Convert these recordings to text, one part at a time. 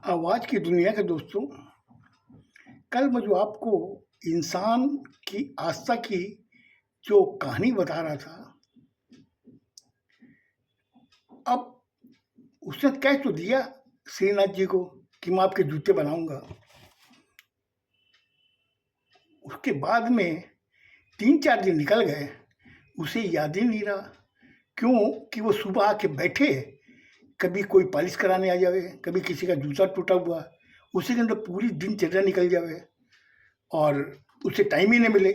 आवाज़ की दुनिया के दोस्तों, कल मैं जो आपको इंसान की आस्था की जो कहानी बता रहा था, अब उसने कह तो दिया श्रीनाथ जी को कि मैं आपके जूते बनाऊँगा। उसके बाद में 3-4 दिन निकल गए, उसे याद ही नहीं रहा। क्यों? कि वो सुबह आके बैठे, कभी कोई पॉलिश कराने आ जावे, कभी किसी का जूता टूटा हुआ, उसी के अंदर पूरी दिनचर्या निकल जावे और उसे टाइम ही नहीं मिले।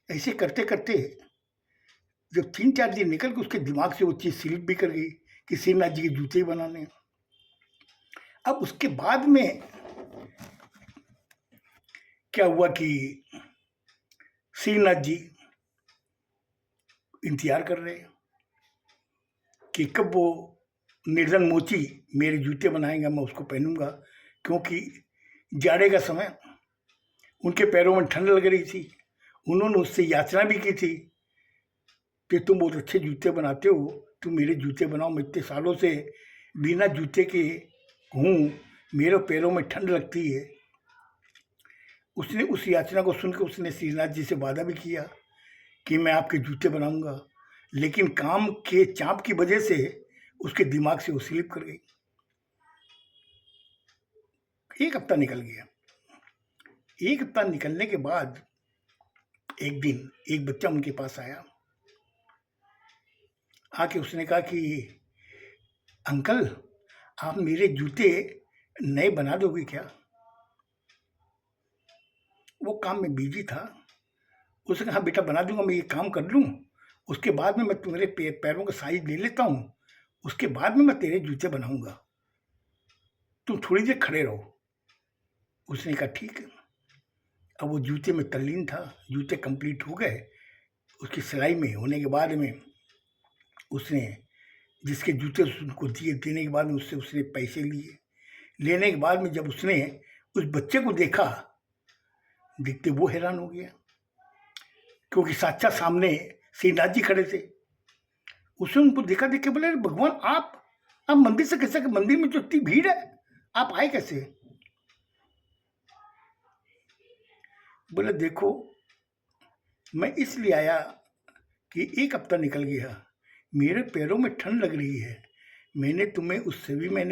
ऐसे करते-करते जब 3-4 दिन निकल गए, उसके दिमाग से वो चीज़ स्लिप भी कर गई कि श्रीनाथ जी के जूते ही बनाने हैं। अब उसके बाद में क्या हुआ कि श्रीनाथ जी इंतज़ार कर रहे हैं कि कब वो निर्धन मोची मेरे जूते बनाएगा, मैं उसको पहनूंगा। क्योंकि जाड़े का समय, उनके पैरों में ठंड लग रही थी। उन्होंने उससे याचना भी की थी कि तुम बहुत अच्छे जूते बनाते हो, तुम मेरे जूते बनाओ, मैं इतने सालों से बिना जूते के हूँ, मेरे पैरों में ठंड लगती है। उसने उस याचना को सुनकर उसने श्रीनाथ जी से वादा भी किया कि मैं आपके जूते बनाऊंगा, लेकिन काम के चाप की वजह से उसके दिमाग से वो स्लिप कर गई। 1 हफ्ता निकल गया। 1 हफ्ता निकलने के बाद एक दिन एक बच्चा उनके पास आया। आके उसने कहा कि अंकल, आप मेरे जूते नए बना दोगे क्या? वो काम में बिजी था। उसने कहा, बेटा बना दूंगा, मैं ये काम कर लूँ, उसके बाद में मैं तुम्हारे पैरों का साइज ले लेता हूँ, उसके बाद में मैं तेरे जूते बनाऊंगा, तुम थोड़ी देर खड़े रहो। उसने कहा ठीक है। अब वो जूते में तल्लीन था, जूते कंप्लीट हो गए। उसकी सिलाई में होने के बाद में उसने जिसके जूते उसको दिए, देने के बाद में उससे उसने पैसे लिए। लेने के बाद में जब उसने उस बच्चे को देखा, देखते वो हैरान हो गया, क्योंकि साक्षात सामने श्रीनाथ जी खड़े थे। उसने उनको देखा, देख के बोले, अरे भगवान, आप मंदिर से कैसे? मंदिर में जो इतनी भीड़ है, आप आए कैसे? बोले, देखो, मैं इसलिए आया कि 1 हफ्ता निकल गया, मेरे पैरों में ठंड लग रही है, मैंने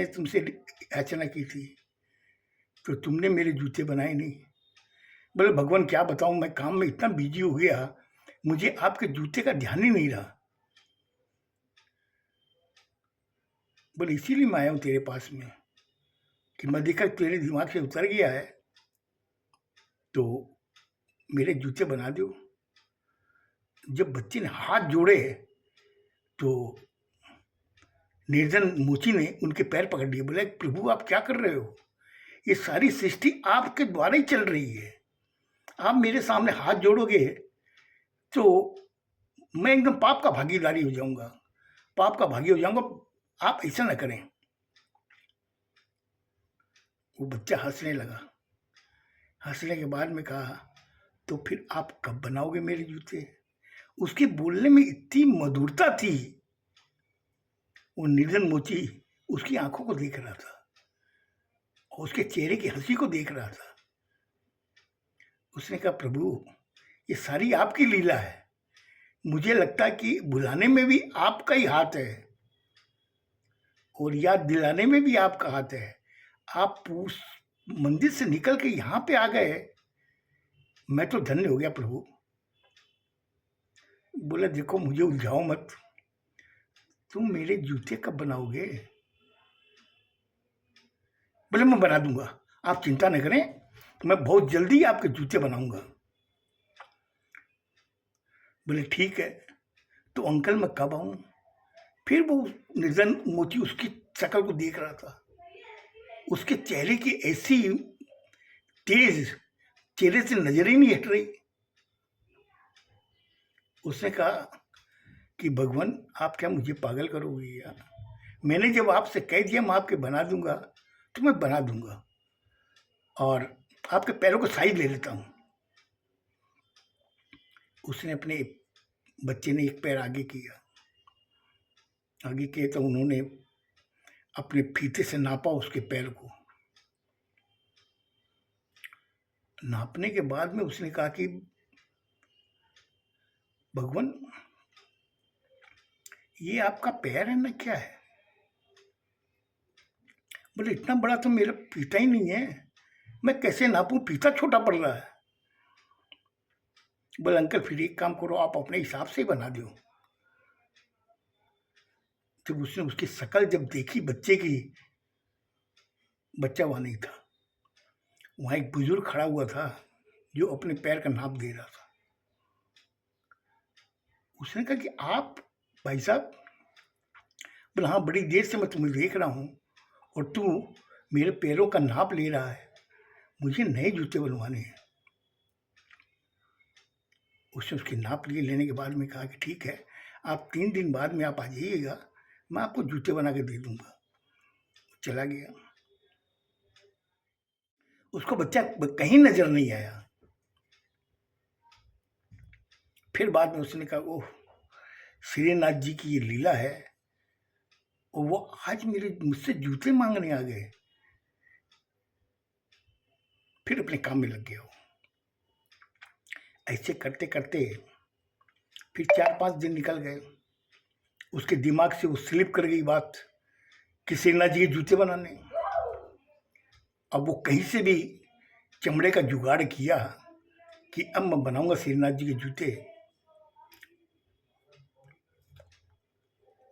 तुमसे याचना की थी, तो तुमने मेरे जूते बनाए नहीं। बोले, भगवान क्या बताऊं, मैं काम में इतना बिजी हो गया, मुझे आपके जूते का ध्यान ही नहीं रहा। बोले, इसीलिए मैं आया हूं तेरे पास में कि मैं देखा तेरे दिमाग से उतर गया है, तो मेरे जूते बना दो। जब बच्चे ने हाथ जोड़े तो निर्धन मोची ने उनके पैर पकड़ लिए। बोले, प्रभु आप क्या कर रहे हो? ये सारी सृष्टि आपके द्वारा ही चल रही है, आप मेरे सामने हाथ जोड़ोगे तो मैं एकदम पाप का भागीदारी हो जाऊंगा, पाप का भागी हो जाऊंगा, आप ऐसा ना करें। वो बच्चा हंसने लगा। हंसने के बाद में कहा, तो फिर आप कब बनाओगे मेरे जूते? उसके बोलने में इतनी मधुरता थी। वो निर्धन मोची उसकी आंखों को देख रहा था और उसके चेहरे की हंसी को देख रहा था। उसने कहा, प्रभु ये सारी आपकी लीला है, मुझे लगता है कि बुलाने में भी आपका ही हाथ है और याद दिलाने में भी आपका हाथ है। आप उस मंदिर से निकल के यहाँ पे आ गए, मैं तो धन्य हो गया प्रभु। बोला, देखो मुझे उलझाओ मत, तुम मेरे जूते कब बनाओगे? बोले, मैं बना दूंगा, आप चिंता न करें, मैं बहुत जल्दी आपके जूते बनाऊंगा। बोले, ठीक है, तो अंकल मैं कब आऊं? फिर वो निर्धन मोची उसकी शक्ल को देख रहा था। उसके चेहरे की ऐसी तेज, चेहरे से नजर ही नहीं हट रही। उसने कहा कि भगवान आप क्या मुझे पागल करोगे यार? मैंने जब आपसे कह दिया मैं आपके बना दूंगा, तो मैं बना दूंगा और आपके पैरों को साइज ले लेता हूँ। उसने अपने बच्चे ने एक पैर आगे किया, आगे किए तो उन्होंने अपने फीते से नापा उसके पैर को। नापने के बाद में उसने कहा कि भगवान, ये आपका पैर है ना, क्या है? बोले इतना बड़ा तो मेरा फीता ही नहीं है, मैं कैसे नापूं, फीता छोटा पड़ रहा है। बोले अंकल फिर एक काम करो, आप अपने हिसाब से ही बना दो। जब उसने उसकी शक्ल जब देखी बच्चे की, बच्चा वहां नहीं था, वहां एक बुजुर्ग खड़ा हुआ था जो अपने पैर का नाप दे रहा था। उसने कहा कि आप भाई साहब? बोले हाँ, बड़ी देर से मैं तुम्हें देख रहा हूँ और तू मेरे पैरों का नाप ले रहा है, मुझे नए जूते बनवाने हैं। उसने उसके नाप लिए, लेने के बाद में कहा कि ठीक है, आप 3 दिन बाद में आप आ जाइएगा, मैं आपको जूते बना के दे दूंगा। चला गया। उसको बच्चा कहीं नजर नहीं आया। फिर बाद में उसने कहा ओह, श्रीनाथ जी की ये लीला है, और वो आज मेरे मुझसे जूते मांगने आ गए। फिर अपने काम में लग गया वो। ऐसे करते करते फिर 4-5 दिन निकल गए। उसके दिमाग से वो स्लिप कर गई बात कि श्रीनाथ जी के जूते बनाने। अब वो कहीं से भी चमड़े का जुगाड़ किया कि अब मैं बनाऊंगा श्रीनाथ जी के जूते।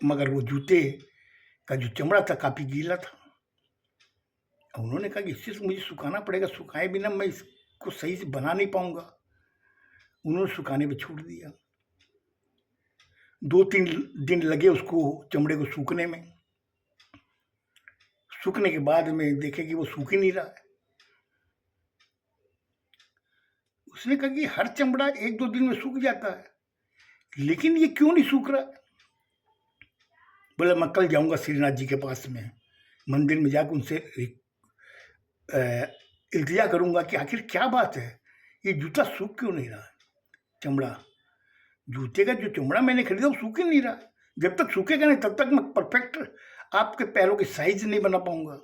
मगर वो जूते का जो चमड़ा था काफी गीला था। उन्होंने कहा कि इससे मुझे सुखाना पड़ेगा, सुखाए बिना मैं इसको सही से बना नहीं पाऊंगा। उन्होंने सुखाने पे छोड़ दिया। 2-3 दिन लगे उसको चमड़े को सूखने में। सूखने के बाद में देखे कि वो सूख ही नहीं रहा है। उसने कहा कि हर चमड़ा 1-2 दिन में सूख जाता है, लेकिन ये क्यों नहीं सूख रहा? बोला मैं कल जाऊंगा श्रीनाथ जी के पास में, मंदिर में जाकर उनसे इल्तिजा करूंगा कि आखिर क्या बात है, ये जूता सूख क्यों नहीं रहा? चमड़ा, जूते का जो चमड़ा मैंने खरीदा वो सूख ही नहीं रहा। जब तक सूखेगा नहीं तब तक मैं परफेक्ट आपके पैरों की साइज नहीं बना पाऊंगा।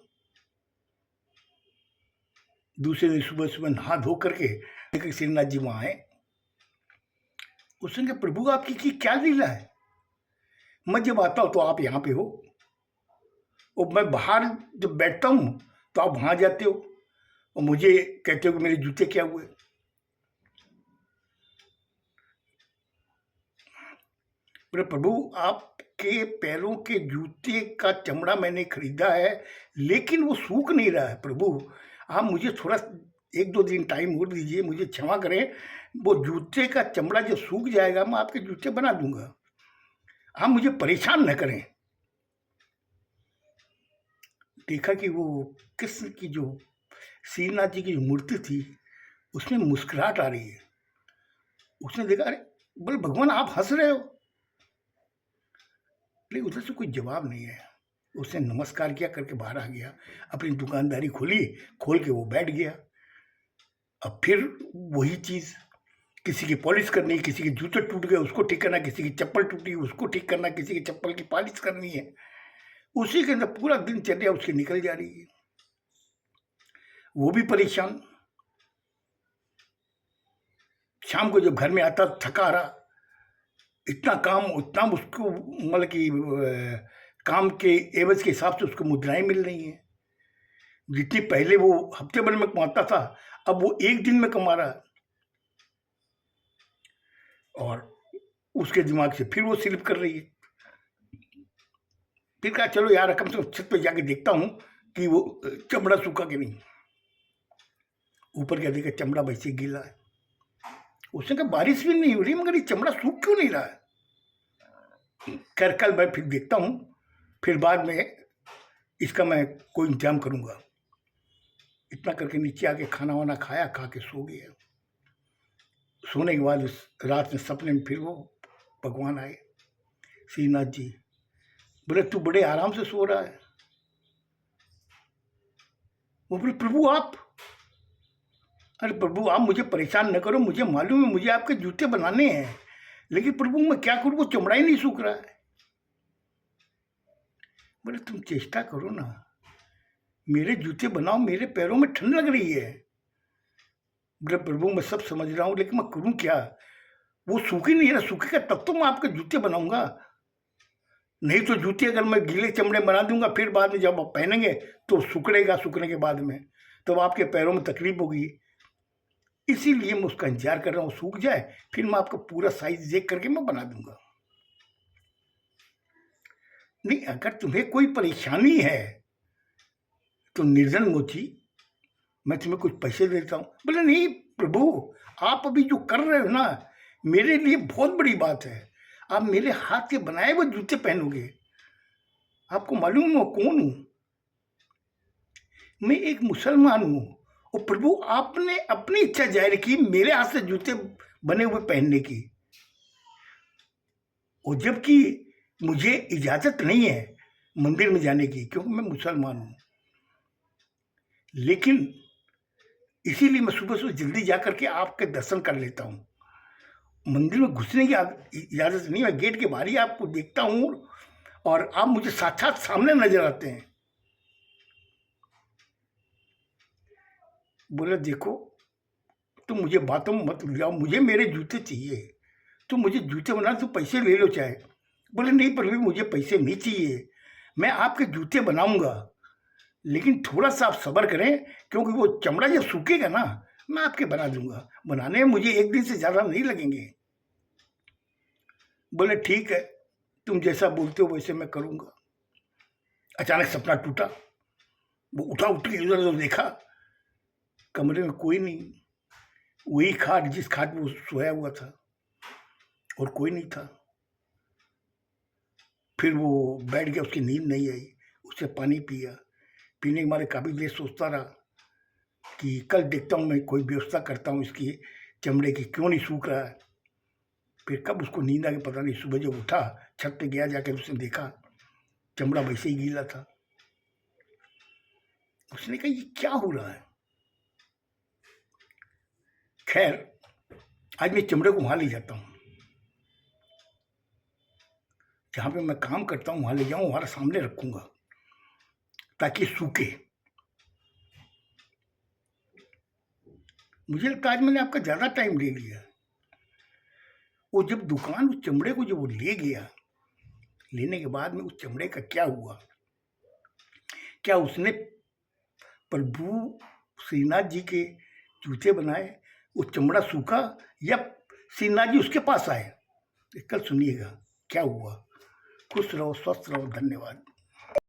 दूसरे दिन सुबह सुबह नहा धो करके श्रीनाथ जी वहां आए। उसने कहा प्रभु आपकी क्या लीला है? मैं जब आता हूं तो आप यहाँ पे हो, और मैं बाहर जब बैठता हूं तो आप वहां जाते हो और मुझे कहते हो कि मेरे जूते क्या हुए। बोले प्रभु आपके पैरों के जूते का चमड़ा मैंने खरीदा है, लेकिन वो सूख नहीं रहा है। प्रभु आप मुझे थोड़ा 1-2 दिन टाइम और दीजिए, मुझे क्षमा करें। वो जूते का चमड़ा जब सूख जाएगा मैं आपके जूते बना दूंगा, आप मुझे परेशान न करें। देखा कि वो कृष्ण की जो श्रीनाथ जी की जो मूर्ति थी उसमें मुस्कुराहट आ रही है। उसने देखा, अरे बोले भगवान आप हंस रहे हो? लेकिन उधर से कोई जवाब नहीं है। उसने नमस्कार किया करके बाहर आ गया, अपनी दुकानदारी खोली, खोल के वो बैठ गया। अब फिर वही चीज, किसी की पॉलिश करनी, किसी के जूते टूट गए उसको ठीक करना, किसी की चप्पल टूटी उसको ठीक करना, किसी की चप्पल की पॉलिश करनी है। उसी के अंदर पूरा दिनचर्या उसकी निकल जा रही है। वो भी परेशान। शाम को जब घर में आता थका रहा, इतना काम, उतना उसको मतलब कि काम के एवज के हिसाब से उसको मुद्राएं मिल रही हैं। जितनी पहले वो हफ्ते भर में कमाता था अब वो 1 दिन में कमा रहा है। और उसके दिमाग से फिर वो स्लिप कर रही है। फिर कहा चलो यार कम से कम छत पे जाके देखता हूं कि वो चमड़ा सूखा कि नहीं। ऊपर क्या देखा, चमड़ा वैसे गीला है। उसने कहा बारिश भी नहीं हो रही मगर ये चमड़ा सूख क्यों नहीं रहा है? खैर कल मैं फिर देखता हूं, फिर बाद में इसका मैं कोई इंतजाम करूंगा। इतना करके नीचे आके खाना वाना खाया, खा के सो गया। सोने के बाद रात में सपने में फिर वो भगवान आए, श्रीनाथ जी। बोले तू बड़े आराम से सो रहा है? वो बोले प्रभु आप, अरे प्रभु आप मुझे परेशान न करो, मुझे मालूम है मुझे आपके जूते बनाने हैं, लेकिन प्रभु मैं क्या करूं, वो चमड़ा ही नहीं सूख रहा है। बोले तुम चेष्टा करो ना, मेरे जूते बनाओ, मेरे पैरों में ठंड लग रही है। बोले प्रभु मैं सब समझ रहा हूँ, लेकिन मैं करूँ क्या? वो सूख ही नहीं रहा, सूखेगा तब तो मैं आपके जूते बनाऊंगा। नहीं तो जूते अगर मैं गीले चमड़े बना दूंगा, फिर बाद में जब आप पहनेंगे तो सुखड़ेगा, सूखने के बाद में तब आपके पैरों में तकलीफ होगी। इसीलिए मैं उसका इंतजार कर रहा हूँ, सूख जाए फिर मैं आपका पूरा साइज देख करके मैं बना दूंगा। नहीं, अगर तुम्हें कोई परेशानी है तो निर्जन मोची, मैं तुम्हें कुछ पैसे देता हूँ। बोले नहीं प्रभु, आप अभी जो कर रहे हो ना, मेरे लिए बहुत बड़ी बात है। आप मेरे हाथ के बनाए हुए जूते पहनोगे। आपको मालूम मैं कौन हूँ? मैं एक मुसलमान हूँ, और प्रभु आपने अपनी इच्छा जाहिर की मेरे हाथ से जूते बने हुए पहनने की, और जबकि मुझे इजाजत नहीं है मंदिर में जाने की, क्योंकि मैं मुसलमान हूँ। लेकिन इसीलिए मैं सुबह सुबह जल्दी जा करके आपके दर्शन कर लेता हूँ। मंदिर में घुसने की इजाजत नहीं है, गेट के बाहर ही आपको देखता हूँ और आप मुझे साक्षात सामने नजर आते हैं। बोले देखो, तुम मुझे बातों में मत उलझाओ, मुझे मेरे जूते चाहिए। तो मुझे जूते बना तो पैसे ले लो चाहे। बोले नहीं प्रभु, मुझे पैसे नहीं चाहिए, मैं आपके जूते बनाऊंगा, लेकिन थोड़ा सा आप सब्र करें, क्योंकि वो चमड़ा जब सूखेगा ना मैं आपके बना दूंगा। बनाने में मुझे एक दिन से ज़्यादा नहीं लगेंगे। बोले ठीक है, तुम जैसा बोलते हो वैसे मैं करूंगा। अचानक सपना टूटा। वो उठा, उठ के इधर उधर देखा, कमरे में कोई नहीं, वही खाट जिस खाट में वो सोया हुआ था, और कोई नहीं था। फिर वो बैठ गया, उसकी नींद नहीं आई। उससे पानी पिया, पीने के मारे काफ़ी देर सोचता रहा कि कल देखता हूँ, मैं कोई व्यवस्था करता हूँ इसकी चमड़े की, क्यों नहीं सूख रहा है। फिर कब उसको नींद आ गई पता नहीं। सुबह जब उठा, छत पे गया, जाकर उसने देखा चमड़ा वैसे ही गीला था। उसने कहा ये क्या हो रहा है? खैर, आज मैं चमड़े को वहां ले जाता हूँ जहां पे मैं काम करता हूँ, वहां ले जाऊँ, वहां सामने रखूंगा ताकि सूखे। मुझे लगता है आज मैंने आपका ज्यादा टाइम ले लिया। वो जब दुकान उस चमड़े को जब वो ले गया, लेने के बाद में उस चमड़े का क्या हुआ? क्या उसने प्रभु श्रीनाथ जी के जूते बनाए, वो चमड़ा सूखा, या श्रीनाथ जी उसके पास आए? कल सुनिएगा क्या हुआ। खुश रहो, स्वस्थ रहो, धन्यवाद।